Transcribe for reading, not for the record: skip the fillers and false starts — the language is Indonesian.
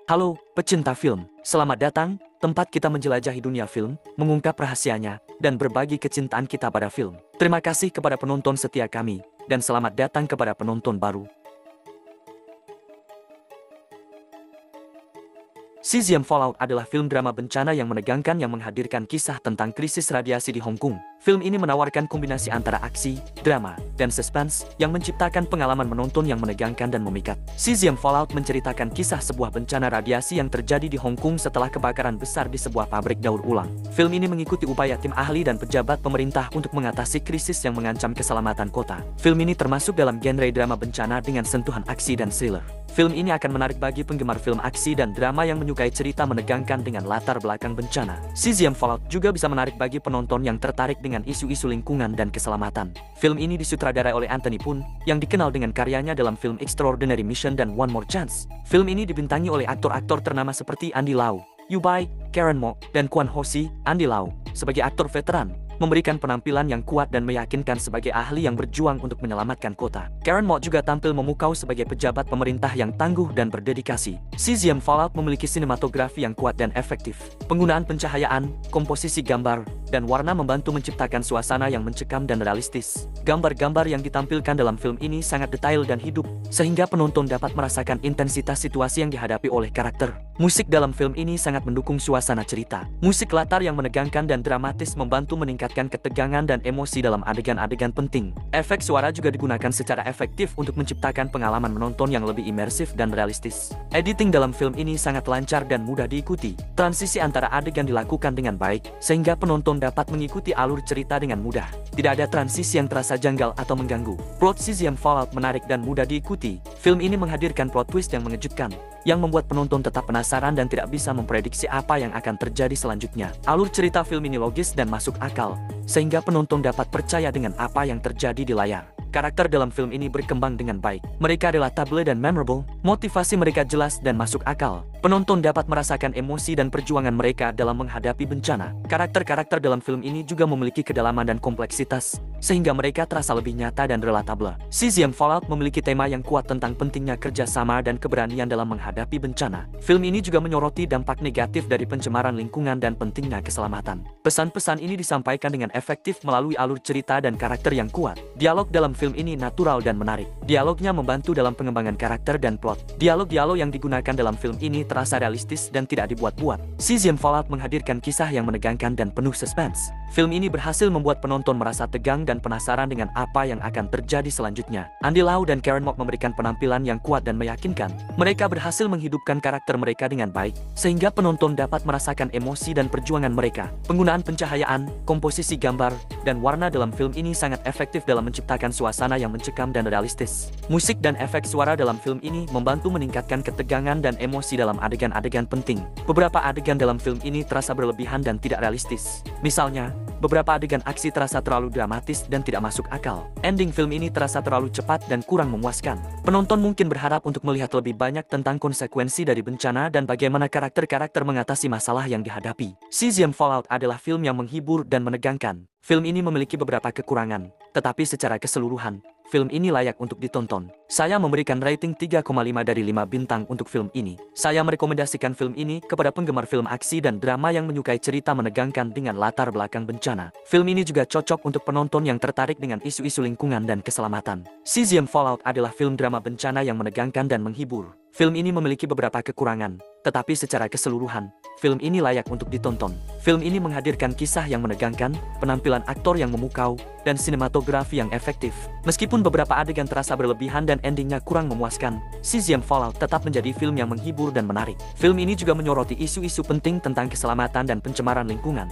Halo, pecinta film. Selamat datang, tempat kita menjelajahi dunia film, mengungkap rahasianya, dan berbagi kecintaan kita pada film. Terima kasih kepada penonton setia kami, dan selamat datang kepada penonton baru. Cesium Fallout adalah film drama bencana yang menegangkan yang menghadirkan kisah tentang krisis radiasi di Hong Kong. Film ini menawarkan kombinasi antara aksi, drama, dan suspense yang menciptakan pengalaman menonton yang menegangkan dan memikat. Cesium Fallout menceritakan kisah sebuah bencana radiasi yang terjadi di Hong Kong setelah kebakaran besar di sebuah pabrik daur ulang. Film ini mengikuti upaya tim ahli dan pejabat pemerintah untuk mengatasi krisis yang mengancam keselamatan kota. Film ini termasuk dalam genre drama bencana dengan sentuhan aksi dan thriller. Film ini akan menarik bagi penggemar film aksi dan drama yang menyukai cerita menegangkan dengan latar belakang bencana. Cesium Fallout juga bisa menarik bagi penonton yang tertarik dengan isu-isu lingkungan dan keselamatan. Film ini disutradarai oleh Anthony Poon, yang dikenal dengan karyanya dalam film Extraordinary Mission dan One More Chance. Film ini dibintangi oleh aktor-aktor ternama seperti Andy Lau, Yu Bai, Karen Mok, dan Kwan Ho Si. Andy Lau, sebagai aktor veteran, memberikan penampilan yang kuat dan meyakinkan sebagai ahli yang berjuang untuk menyelamatkan kota. Karen Mok juga tampil memukau sebagai pejabat pemerintah yang tangguh dan berdedikasi. Cesium Fallout memiliki sinematografi yang kuat dan efektif. Penggunaan pencahayaan, komposisi gambar, dan warna membantu menciptakan suasana yang mencekam dan realistis. Gambar-gambar yang ditampilkan dalam film ini sangat detail dan hidup, sehingga penonton dapat merasakan intensitas situasi yang dihadapi oleh karakter. Musik dalam film ini sangat mendukung suasana cerita. Musik latar yang menegangkan dan dramatis membantu meningkatkan ketegangan dan emosi dalam adegan-adegan penting. Efek suara juga digunakan secara efektif untuk menciptakan pengalaman menonton yang lebih imersif dan realistis. Editing dalam film ini sangat lancar dan mudah diikuti. Transisi antara adegan dilakukan dengan baik, sehingga penonton dapat mengikuti alur cerita dengan mudah. Tidak ada transisi yang terasa janggal atau mengganggu. Plot Cesium Fallout menarik dan mudah diikuti. Film ini menghadirkan plot twist yang mengejutkan, yang membuat penonton tetap penasaran dan tidak bisa memprediksi apa yang akan terjadi selanjutnya. Alur cerita film ini logis dan masuk akal, sehingga penonton dapat percaya dengan apa yang terjadi di layar. Karakter dalam film ini berkembang dengan baik. Mereka relatable dan memorable, motivasi mereka jelas dan masuk akal. Penonton dapat merasakan emosi dan perjuangan mereka dalam menghadapi bencana. Karakter-karakter dalam film ini juga memiliki kedalaman dan kompleksitas, sehingga mereka terasa lebih nyata dan relatable. Cesium Fallout memiliki tema yang kuat tentang pentingnya kerjasama dan keberanian dalam menghadapi bencana. Film ini juga menyoroti dampak negatif dari pencemaran lingkungan dan pentingnya keselamatan. Pesan-pesan ini disampaikan dengan efektif melalui alur cerita dan karakter yang kuat. Dialog dalam film ini natural dan menarik. Dialognya membantu dalam pengembangan karakter dan plot. Dialog-dialog yang digunakan dalam film ini terasa realistis dan tidak dibuat-buat. Cesium Fallout menghadirkan kisah yang menegangkan dan penuh suspense. Film ini berhasil membuat penonton merasa tegang dan penasaran dengan apa yang akan terjadi selanjutnya. Andy Lau dan Karen Mok memberikan penampilan yang kuat dan meyakinkan. Mereka berhasil menghidupkan karakter mereka dengan baik, sehingga penonton dapat merasakan emosi dan perjuangan mereka. Penggunaan pencahayaan, komposisi gambar, dan warna dalam film ini sangat efektif dalam menciptakan suasana yang mencekam dan realistis. Musik dan efek suara dalam film ini membantu meningkatkan ketegangan dan emosi dalam adegan-adegan penting. Beberapa adegan dalam film ini terasa berlebihan dan tidak realistis. Misalnya, beberapa adegan aksi terasa terlalu dramatis dan tidak masuk akal. Ending film ini terasa terlalu cepat dan kurang memuaskan. Penonton mungkin berharap untuk melihat lebih banyak tentang konsekuensi dari bencana dan bagaimana karakter-karakter mengatasi masalah yang dihadapi. Cesium Fallout adalah film yang menghibur dan menegangkan. Film ini memiliki beberapa kekurangan, tetapi secara keseluruhan, film ini layak untuk ditonton. Saya memberikan rating 3,5 dari 5 bintang untuk film ini. Saya merekomendasikan film ini kepada penggemar film aksi dan drama yang menyukai cerita menegangkan dengan latar belakang bencana. Film ini juga cocok untuk penonton yang tertarik dengan isu-isu lingkungan dan keselamatan. Cesium Fallout adalah film drama bencana yang menegangkan dan menghibur. Film ini memiliki beberapa kekurangan, tetapi secara keseluruhan, film ini layak untuk ditonton. Film ini menghadirkan kisah yang menegangkan, penampilan aktor yang memukau, dan sinematografi yang efektif. Meskipun beberapa adegan terasa berlebihan dan endingnya kurang memuaskan, Cesium Fallout tetap menjadi film yang menghibur dan menarik. Film ini juga menyoroti isu-isu penting tentang keselamatan dan pencemaran lingkungan.